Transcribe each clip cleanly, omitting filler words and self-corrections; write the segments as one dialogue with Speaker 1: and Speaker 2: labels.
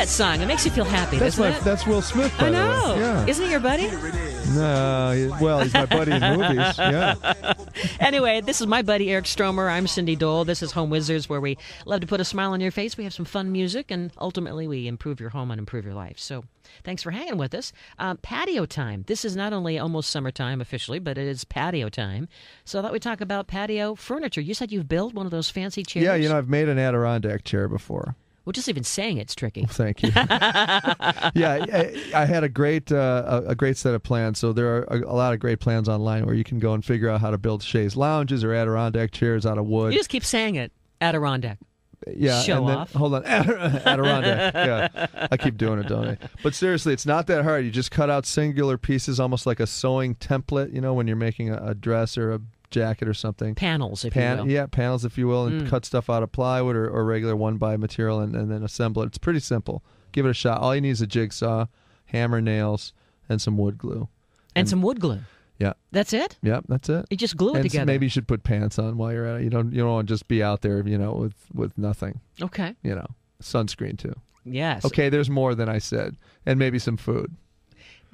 Speaker 1: that song. It makes you feel happy, doesn't it?
Speaker 2: That's Will Smith, by
Speaker 1: I
Speaker 2: the way.
Speaker 1: know.
Speaker 2: Yeah.
Speaker 1: Isn't he your buddy?
Speaker 2: No, well, he's my buddy in movies. Yeah.
Speaker 1: Anyway, this is my buddy Eric Stromer. I'm Cindy Dole. This is Home Wizards, where we love to put a smile on your face. We have some fun music, and ultimately we improve your home and improve your life. So thanks for hanging with us. Patio time. This is not only almost summertime officially, but it is patio time. So I thought we'd talk about patio furniture. You said you've built one of those fancy chairs?
Speaker 2: Yeah, I've made an Adirondack chair before.
Speaker 1: Well, just even saying it's tricky.
Speaker 2: Well, thank you. Yeah, I had a great set of plans. So there are a lot of great plans online where you can go and figure out how to build chaise lounges or Adirondack chairs out of wood.
Speaker 1: You just keep saying it, Adirondack.
Speaker 2: Yeah,
Speaker 1: Show
Speaker 2: and then,
Speaker 1: off.
Speaker 2: Hold on, Adirondack. Yeah, I keep doing it, don't I? But seriously, it's not that hard. You just cut out singular pieces, almost like a sewing template. When you're making a dress or a jacket or something.
Speaker 1: Panels, if you will.
Speaker 2: Yeah, panels, if you will, and cut stuff out of plywood or regular one-by material and then assemble it. It's pretty simple. Give it a shot. All you need is a jigsaw, hammer, nails, and some wood glue.
Speaker 1: And some wood glue.
Speaker 2: Yeah.
Speaker 1: That's it?
Speaker 2: Yeah, that's it.
Speaker 1: You just glue it together.
Speaker 2: Maybe you should put pants on while you're at it. You don't want to just be out there, with nothing.
Speaker 1: Okay.
Speaker 2: Sunscreen too.
Speaker 1: Yes.
Speaker 2: Okay, there's more than I said. And maybe some food.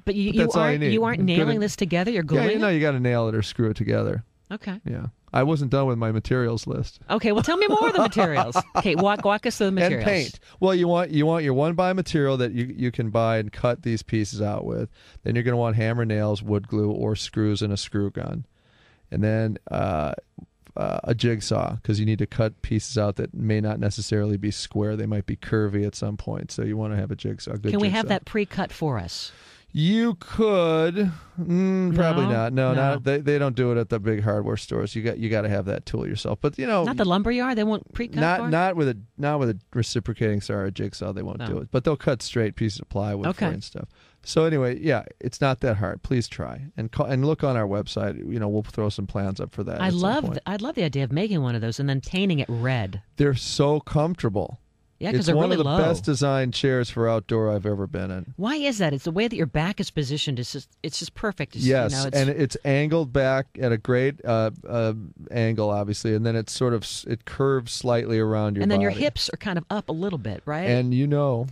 Speaker 1: But
Speaker 2: that's all you need.
Speaker 1: you aren't nailing this together? You're gluing
Speaker 2: you got to nail it or screw it together.
Speaker 1: Okay.
Speaker 2: Yeah. I wasn't done with my materials list.
Speaker 1: Okay, well, tell me more of the materials. Okay, walk us through the materials.
Speaker 2: And paint. Well, you want your one-by material that you can buy and cut these pieces out with. Then you're going to want hammer, nails, wood glue, or screws and a screw gun. And then a jigsaw, because you need to cut pieces out that may not necessarily be square. They might be curvy at some point, so you want to have a jigsaw.
Speaker 1: Can we have that pre-cut for us?
Speaker 2: You could, probably not. No. They don't do it at the big hardware stores. You got to have that tool yourself. But
Speaker 1: not the lumberyard. They won't pre-cut.
Speaker 2: Not with a reciprocating jigsaw. They won't do it. But they'll cut straight pieces of plywood for it and stuff. So anyway, yeah, it's not that hard. Please try and look on our website. We'll throw some plans up for that.
Speaker 1: I love the idea of making one of those and then painting it red.
Speaker 2: They're so comfortable.
Speaker 1: Yeah, because they're really low.
Speaker 2: It's one of the best designed chairs for outdoor I've ever been in.
Speaker 1: Why is that? It's the way that your back is positioned. It's just perfect.
Speaker 2: Yes, and it's angled back at a great angle, obviously, and then it curves slightly around your body.
Speaker 1: And then your hips are kind of up a little bit, right?
Speaker 2: And
Speaker 1: well,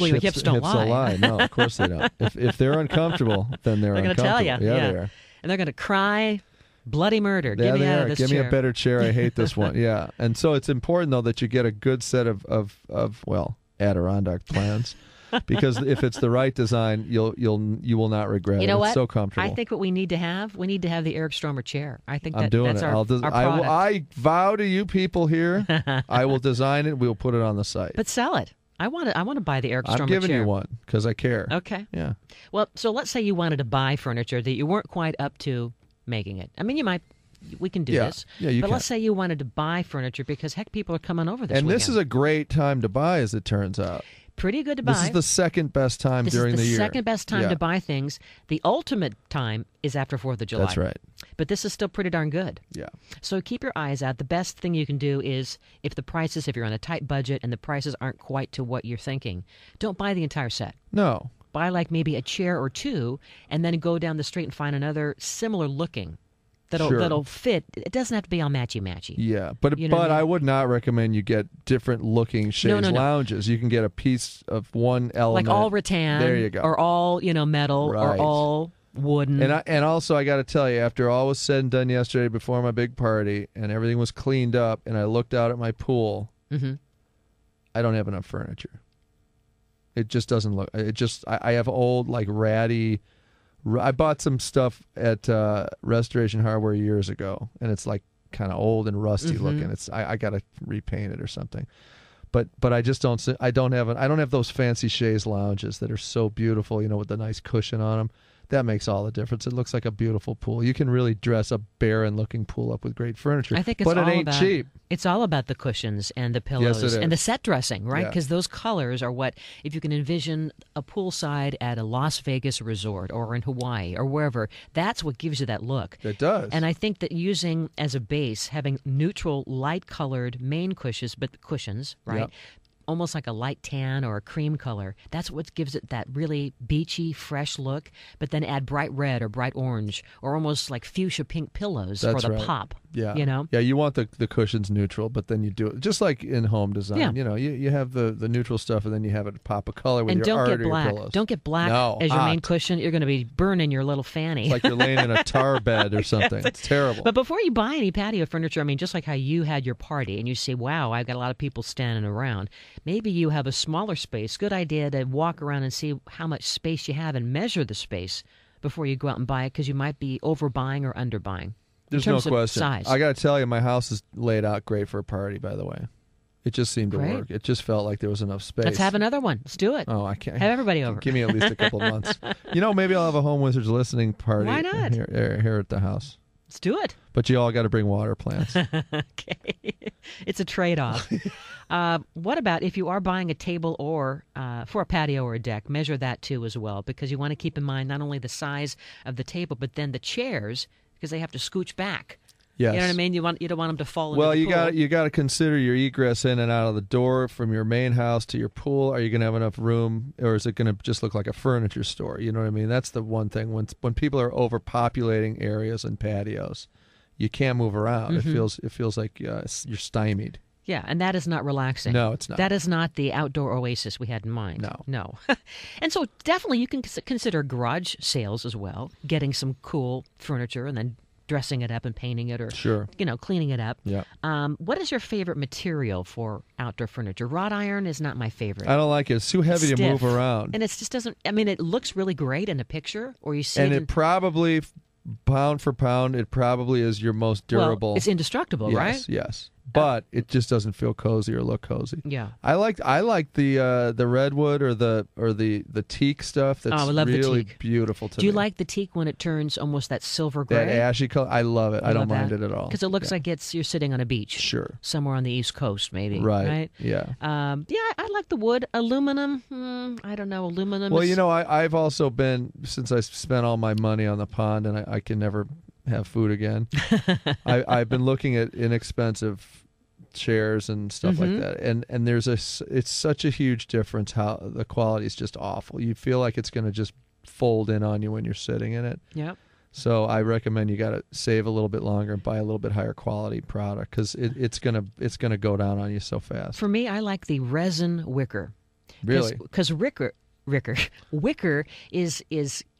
Speaker 1: your hips don't lie.
Speaker 2: No, of course they don't. If they're uncomfortable, then they're uncomfortable.
Speaker 1: They're going to tell you.
Speaker 2: Yeah, they are.
Speaker 1: And they're going to cry. Bloody murder.
Speaker 2: Yeah,
Speaker 1: Get me out of this
Speaker 2: Give
Speaker 1: chair.
Speaker 2: me a better chair. I hate this one. Yeah. And so it's important, though, that you get a good set of Adirondack plans. Because if it's the right design, you will not regret it.
Speaker 1: You know what?
Speaker 2: It's so comfortable.
Speaker 1: I think what we need to have the Eric Stromer chair. I think
Speaker 2: I'm doing
Speaker 1: that's
Speaker 2: it.
Speaker 1: our product.
Speaker 2: I vow to you people here, I will design it. We'll put it on the site.
Speaker 1: But sell it. I want to buy the Eric Stromer chair.
Speaker 2: I'm giving you one because I care.
Speaker 1: Okay.
Speaker 2: Yeah.
Speaker 1: Well, so let's say you wanted to buy furniture that you weren't quite up to making it. I mean, we can do this.
Speaker 2: Yeah, you
Speaker 1: but
Speaker 2: can.
Speaker 1: let's say you wanted to buy furniture because, heck, people are coming over this weekend.
Speaker 2: And this is a great time to buy, as it turns out.
Speaker 1: Pretty good to buy.
Speaker 2: This is the second best time during the year.
Speaker 1: This is the second best time to buy things. The ultimate time is after 4th of July.
Speaker 2: That's right.
Speaker 1: But this is still pretty darn good.
Speaker 2: Yeah.
Speaker 1: So keep your eyes out. The best thing you can do is, if you're on a tight budget and the prices aren't quite to what you're thinking, don't buy the entire set.
Speaker 2: No.
Speaker 1: Buy like maybe a chair or two and then go down the street and find another similar looking that'll fit. It doesn't have to be all matchy-matchy.
Speaker 2: Yeah, but I would not recommend you get different looking chaise lounges. You can get a piece of one element.
Speaker 1: Like all rattan.
Speaker 2: There you go.
Speaker 1: Or all, metal.
Speaker 2: Right.
Speaker 1: Or all wooden.
Speaker 2: And also, I got to tell you, after all was said and done yesterday before my big party and everything was cleaned up and I looked out at my pool, I don't have enough furniture. It just doesn't look. I have old, ratty. I bought some stuff at Restoration Hardware years ago, and it's kind of old and rusty looking. I got to repaint it or something. But I just don't. I don't have those fancy chaise lounges that are so beautiful, with the nice cushion on them. That makes all the difference. It looks like a beautiful pool. You can really dress a barren-looking pool up with great furniture.
Speaker 1: I think
Speaker 2: but it ain't cheap.
Speaker 1: It's all about the cushions and the pillows and the set dressing, right? Because those colors are what, if you can envision a poolside at a Las Vegas resort or in Hawaii or wherever, that's what gives you that look.
Speaker 2: It does.
Speaker 1: And I think that using as a base, having neutral, light-colored main cushions, right? Yep. almost like a light tan or a cream color. That's what gives it that really beachy, fresh look. But then add bright red or bright orange or almost like fuchsia pink pillows for the pop.
Speaker 2: Yeah.
Speaker 1: You know?
Speaker 2: Yeah, you want the cushions neutral, but then you do it just like in home design.
Speaker 1: Yeah.
Speaker 2: You know, you have the neutral stuff, and then you have a pop of color with
Speaker 1: And
Speaker 2: your art
Speaker 1: don't get
Speaker 2: or
Speaker 1: black.
Speaker 2: your pillows.
Speaker 1: Don't get black as your main cushion. You're going to be burning your little fanny.
Speaker 2: It's like you're laying in a tar bed or something. It's terrible.
Speaker 1: But before you buy any patio furniture, I mean, just like how you had your party and you say, wow, I've got a lot of people standing around. Maybe you have a smaller space. Good idea to walk around and see how much space you have and measure the space before you go out and buy it, because you might be overbuying or underbuying.
Speaker 2: There's no question.
Speaker 1: Size.
Speaker 2: I got to tell you, my house is laid out great for a party, by the way. It just seemed to work. It just felt like there was enough space.
Speaker 1: Let's have another one. Let's do it.
Speaker 2: Oh, I can't.
Speaker 1: Have everybody over.
Speaker 2: Give me at least a couple of months. You know, maybe I'll have a Home Wizards listening party.
Speaker 1: Why not?
Speaker 2: Here at the house.
Speaker 1: Let's do it.
Speaker 2: But you all got to bring water plants.
Speaker 1: Okay. It's a trade-off. What about if you are buying a table or for a patio or a deck, measure that too as well, because you want to keep in mind not only the size of the table, but then the chairs, because they have to scooch back.
Speaker 2: Yes.
Speaker 1: You know what I mean? You don't want them to fall into
Speaker 2: well,
Speaker 1: the pool.
Speaker 2: you got to consider your egress in and out of the door from your main house to your pool. Are you going to have enough room, or is it going to just look like a furniture store? You know what I mean? That's the one thing. When people are overpopulating areas and patios, you can't move around.
Speaker 1: Mm-hmm.
Speaker 2: It feels like you're stymied.
Speaker 1: Yeah, and that is not relaxing.
Speaker 2: No, it's not.
Speaker 1: That is not the outdoor oasis we had in mind. No. And so definitely you can consider garage sales as well, getting some cool furniture and then dressing it up and painting it, or cleaning it up.
Speaker 2: Yeah.
Speaker 1: What is your favorite material for outdoor furniture? Wrought iron is not my favorite.
Speaker 2: I don't like it. It's too heavy to move around.
Speaker 1: And it just doesn't, I mean, it looks really great in a picture, or you see
Speaker 2: and
Speaker 1: it.
Speaker 2: it probably, pound for pound, it probably is your most durable.
Speaker 1: Well, it's indestructible, right?
Speaker 2: Yes. But it just doesn't feel cozy or look cozy.
Speaker 1: Yeah.
Speaker 2: I like the redwood or the teak stuff. That's
Speaker 1: I love
Speaker 2: really
Speaker 1: the teak.
Speaker 2: Beautiful to me.
Speaker 1: Do you like the teak when it turns almost that silver gray?
Speaker 2: That ashy color? I love it. I don't mind it at all.
Speaker 1: Because it looks like you're sitting on a beach.
Speaker 2: Sure.
Speaker 1: Somewhere on the East Coast, maybe.
Speaker 2: Right. Yeah.
Speaker 1: I like the wood. Aluminum. I don't know. Aluminum.
Speaker 2: Well, I've also been, since I spent all my money on the pond and I can never have food again. I've been looking at inexpensive chairs and stuff like that, and it's such a huge difference. How the quality is just awful. You feel like it's going to just fold in on you when you're sitting in it.
Speaker 1: Yep.
Speaker 2: So I recommend you got to save a little bit longer and buy a little bit higher quality product, because it's gonna go down on you so fast.
Speaker 1: For me, I like the resin wicker.
Speaker 2: Really?
Speaker 1: Because wicker is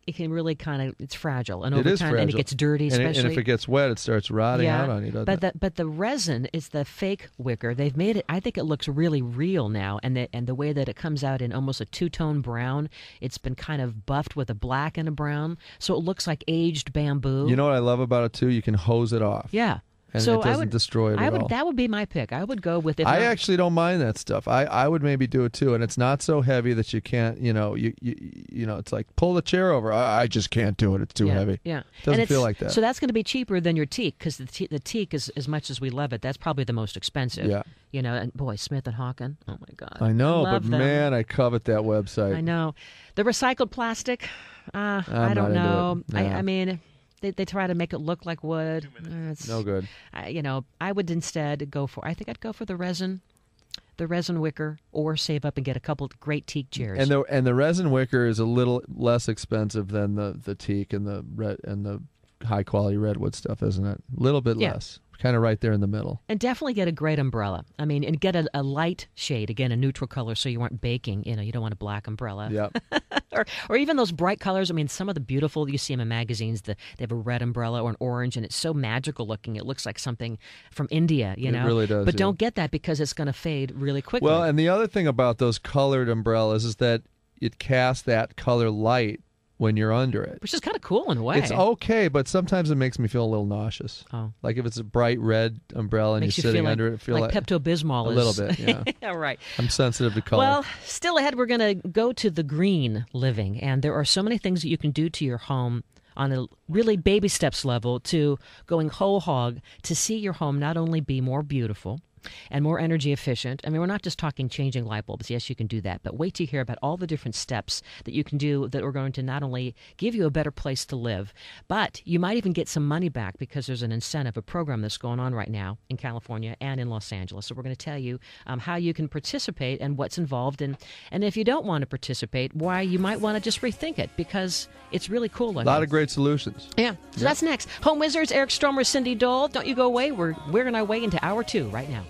Speaker 1: it can really it's fragile, and over time, and it gets dirty, especially.
Speaker 2: And if it gets wet, it starts rotting out on you, doesn't it?
Speaker 1: But the resin is the fake wicker. They've made it. I think it looks really real now, and the way that it comes out in almost a two-tone brown. It's been kind of buffed with a black and a brown, so it looks like aged bamboo.
Speaker 2: You know what I love about it too? You can hose it off.
Speaker 1: Yeah.
Speaker 2: And so it doesn't destroy it at all.
Speaker 1: That would be my pick. I would go with it.
Speaker 2: I actually don't mind that stuff. I would maybe do it too, and it's not so heavy that you can't. You it's like pull the chair over. I just can't do it. It's too heavy.
Speaker 1: Yeah,
Speaker 2: it doesn't feel like that.
Speaker 1: So that's going to be cheaper than your teak, because the teak is, as much as we love it, that's probably the most expensive.
Speaker 2: Yeah.
Speaker 1: And boy, Smith and Hawken. Oh my God.
Speaker 2: I know,
Speaker 1: but
Speaker 2: man, I covet that website.
Speaker 1: I know. The recycled plastic. I don't know. I mean. They try to make it look like wood. It's
Speaker 2: no good.
Speaker 1: I would instead I think I'd go for the resin wicker, or save up and get a couple of great teak chairs.
Speaker 2: And the resin wicker is a little less expensive than the teak and the high quality redwood stuff, isn't it? A little bit less. Kind of right there in the middle.
Speaker 1: And definitely get a great umbrella. I mean, and get a light shade, again, a neutral color, so you aren't baking. You don't want a black umbrella.
Speaker 2: Yeah.
Speaker 1: or even those bright colors. I mean, some of the beautiful, you see them in magazines, they have a red umbrella or an orange, and it's so magical looking. It looks like something from India, It
Speaker 2: really does.
Speaker 1: But don't get that, because it's going to fade really quickly.
Speaker 2: Well, and the other thing about those colored umbrellas is that it casts that color light when you're under it.
Speaker 1: Which is kind of cool in a way.
Speaker 2: It's okay, but sometimes it makes me feel a little nauseous.
Speaker 1: Oh.
Speaker 2: Like if it's a bright red umbrella and you're sitting under it, feel like
Speaker 1: Pepto-Bismol.
Speaker 2: A little bit, yeah.
Speaker 1: Yeah, right.
Speaker 2: I'm sensitive to color.
Speaker 1: Well, still ahead, we're going to go to the green living, and there are so many things that you can do to your home on a really baby steps level to going whole hog to see your home not only be more beautiful, and more energy efficient. I mean, we're not just talking changing light bulbs. Yes, you can do that, but wait to hear about all the different steps that you can do that are going to not only give you a better place to live, but you might even get some money back because there's an incentive, a program that's going on right now in California and in Los Angeles. So we're going to tell you how you can participate and what's involved, and if you don't want to participate, why you might want to just rethink it, because it's really cool.
Speaker 2: A lot of great solutions.
Speaker 1: Yeah. So that's next. Home Wizards, Eric Stromer, Cindy Dole. Don't you go away. We're on our way into hour 2 right now.